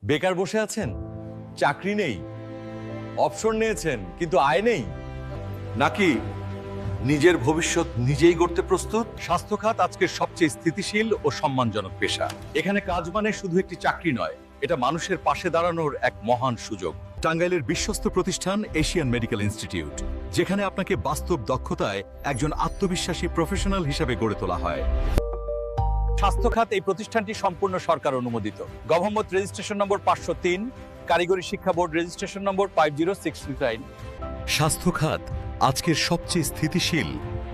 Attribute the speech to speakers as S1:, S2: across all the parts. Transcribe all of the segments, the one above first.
S1: বেকার বসে আছেন, চাকরি নেই, অবসর নিয়েছেন কিন্তু আয় নেই,
S2: নাকি নিজের ভবিষ্যৎ নিজেই গড়তে প্রস্তুত?
S1: স্বাস্থ্য খাত আজকের সবচেয়ে স্থিতিশীল ও সম্মানজনক পেশা। এখানে কাজ মানে শুধু একটি চাকরি নয়, এটা মানুষের পাশে দাঁড়ানোর এক মহান সুযোগ। টাঙ্গাইলের বিশ্বস্ত প্রতিষ্ঠান এশিয়ান মেডিকেল ইনস্টিটিউট, যেখানে আপনাকে বাস্তব দক্ষতায় একজন আত্মবিশ্বাসী প্রফেশনাল হিসেবে গড়ে তোলা হয়। স্বাস্থ্য খাত এই প্রতিষ্ঠানটি সম্পূর্ণ সরকার অনুমোদিত। গভর্নমেন্ট রেজিস্ট্রেশন নম্বর 503, কারিগরি শিক্ষা বোর্ড রেজিস্ট্রেশন নম্বর 5069। স্বাস্থ্য খাত আজকের সবচেয়ে স্থিতিশীল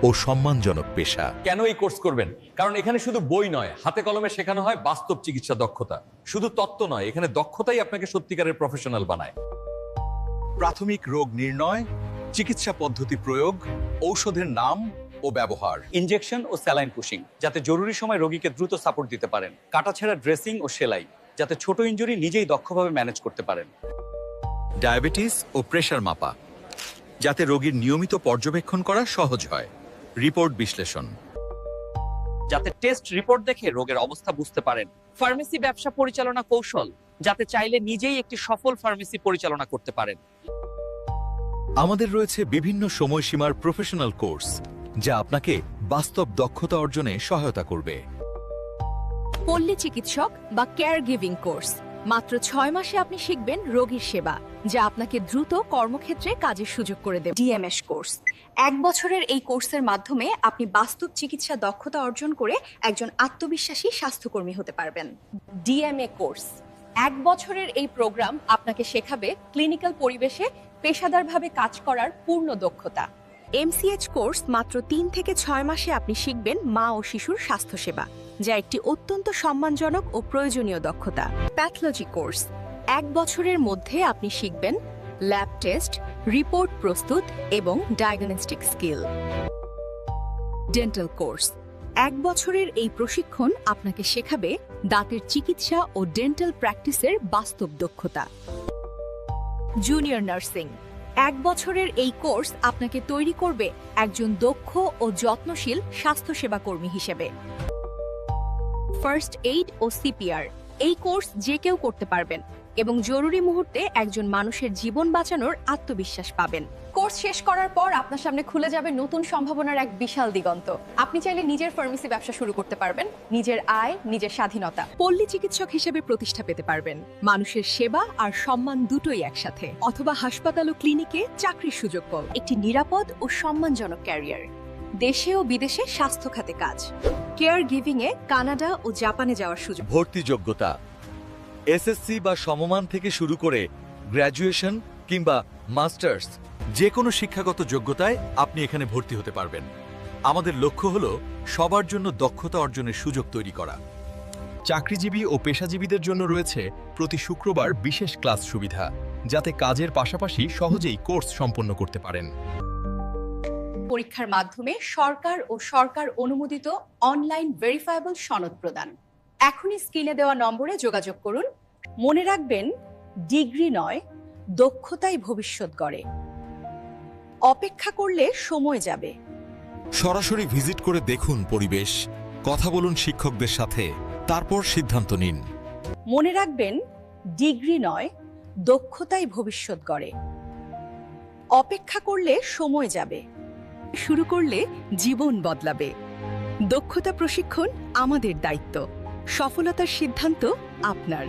S1: ও সম্মানজনক পেশা। কেন এই কোর্স করবেন? কারণ এখানে শুধু বই নয়, হাতে কলমে শেখানো হয় বাস্তব চিকিৎসা দক্ষতা। শুধু তত্ত্ব নয়, এখানে দক্ষতাই আপনাকে সত্যিকারের প্রফেশনাল বানায়। প্রাথমিক রোগ নির্ণয়, চিকিৎসা পদ্ধতি প্রয়োগ, ঔষধের নাম ও ব্যবহার, ইনজেকশন ও স্যালাইন পুশিং, যাতে জরুরি সময় রোগীকে দ্রুত সাপোর্ট দিতে পারেন, কাটাছেঁড়া ড্রেসিং ও সেলাই, যাতে ছোট ইনজুরি নিজেই দক্ষভাবে ম্যানেজ করতে পারেন, ডায়াবেটিস ও প্রেশার মাপা, যাতে রোগীর নিয়মিত পর্যবেক্ষণ করা সহজ হয়, রিপোর্ট বিশ্লেষণ,
S3: যাতে টেস্ট রিপোর্ট দেখে রোগের অবস্থা বুঝতে পারেন, ফার্মেসি ব্যবসা পরিচালনা কৌশল, যাতে চাইলে নিজেই একটি সফল ফার্মেসি পরিচালনা করতে পারেন।
S1: আমাদের রয়েছে বিভিন্ন সময়সীমার প্রফেশনাল কোর্স, যা আপনাকে বাস্তব দক্ষতা অর্জনে সহায়তা করবে।
S4: পল্লী চিকিৎসক বা কেয়ার গিভিং কোর্স, মাত্র 6 মাসে আপনি শিখবেন রোগীর সেবা, যা আপনাকে দ্রুত কর্মক্ষেত্রে কাজের সুযোগ করে দেবে। ডিএমএস কোর্স, 1 বছরের এই কোর্সের মাধ্যমে আপনি বাস্তব চিকিৎসা দক্ষতা অর্জন করে একজন আত্মবিশ্বাসী স্বাস্থ্যকর্মী হতে পারবেন। ডিএমএ কোর্স, 1 বছরের এই প্রোগ্রাম আপনাকে শেখাবে ক্লিনিক্যাল পরিবেশে পেশাদারভাবে কাজ করার পূর্ণ দক্ষতা। এমসিএইচ কোর্স, মাত্র 3 থেকে 6 মাসে আপনি শিখবেন মা ও শিশুর স্বাস্থ্যসেবা, যা একটি অত্যন্ত সম্মানজনক ও প্রয়োজনীয় দক্ষতা। প্যাথোলজি কোর্স, 1 বছরের মধ্যে আপনি শিখবেন ল্যাব টেস্ট, রিপোর্ট প্রস্তুত এবং ডায়াগনস্টিক স্কিল। ডেন্টাল কোর্স, 1 বছরের এই প্রশিক্ষণ আপনাকে শেখাবে দাঁতের চিকিৎসা ও ডেন্টাল প্র্যাকটিসের বাস্তব দক্ষতা। জুনিয়র নার্সিং, 1 বছরের এই কোর্স আপনাকে তৈরি করবে একজন দক্ষ ও যত্নশীল স্বাস্থ্যসেবা কর্মী হিসেবে। ফার্স্ট এইড ও সিপিআর, এই কোর্স যে কেউ করতে পারবেন এবং জরুরি মুহূর্তে একজন মানুষের জীবন বাঁচানোর আত্মবিশ্বাস পাবেন। কোর্স শেষ করার পর আপনার সামনে খুলে যাবে নতুন সম্ভাবনার এক বিশাল দিগন্ত। আপনি চাইলে নিজের ফার্মেসি ব্যবসা শুরু করতে পারবেন, নিজের আয়, নিজের স্বাধীনতা। পল্লী চিকিৎসক হিসেবে প্রতিষ্ঠা পেতে পারবেন, মানুষের সেবা আর সম্মান দুটোই একসাথে। অথবা হাসপাতাল ও ক্লিনিকে চাকরির সুযোগ পান, একটি নিরাপদ ও সম্মানজনক ক্যারিয়ার। দেশে ও বিদেশে স্বাস্থ্য খাতে কাজ, কেয়ার গিভিং এ কানাডা ও জাপানে যাওয়ার সুযোগ।
S1: ভর্তি যোগ্যতা এসএসসি বা সমমান থেকে শুরু করে গ্র্যাজুয়েশন কিংবা মাস্টার্স, যে কোনো শিক্ষাগত যোগ্যতায় আপনি এখানে ভর্তি হতে পারবেন। আমাদের লক্ষ্য হলো সবার জন্য দক্ষতা অর্জনের সুযোগ তৈরি করা। চাকরিজীবী ও পেশাজীবীদের জন্য রয়েছে প্রতি শুক্রবার বিশেষ ক্লাস সুবিধা, যাতে কাজের পাশাপাশি সহজেই কোর্স সম্পন্ন করতে পারেন।
S4: পরীক্ষার মাধ্যমে সরকার ও সরকার অনুমোদিত অনলাইন ভেরিফায়েবল সনদ প্রদান। এখনই স্ক্রিনে দেওয়া নম্বরে যোগাযোগ করুন। মনে রাখবেন, ডিগ্রি নয়, দক্ষতাই ভবিষ্যৎ গড়ে। অপেক্ষা করলে সময় যাবে।
S1: সরাসরি ভিজিট করে দেখুন পরিবেশ, কথা বলুন শিক্ষকদের সাথে, তারপর সিদ্ধান্ত নিন।
S4: মনে রাখবেন, ডিগ্রি নয়, দক্ষতাই ভবিষ্যৎ গড়ে। অপেক্ষা করলে সময় যাবে। শুরু করলে জীবন বদলাবে। দক্ষতা প্রশিক্ষণ আমাদের দায়িত্ব, সফলতার সিদ্ধান্ত আপনার।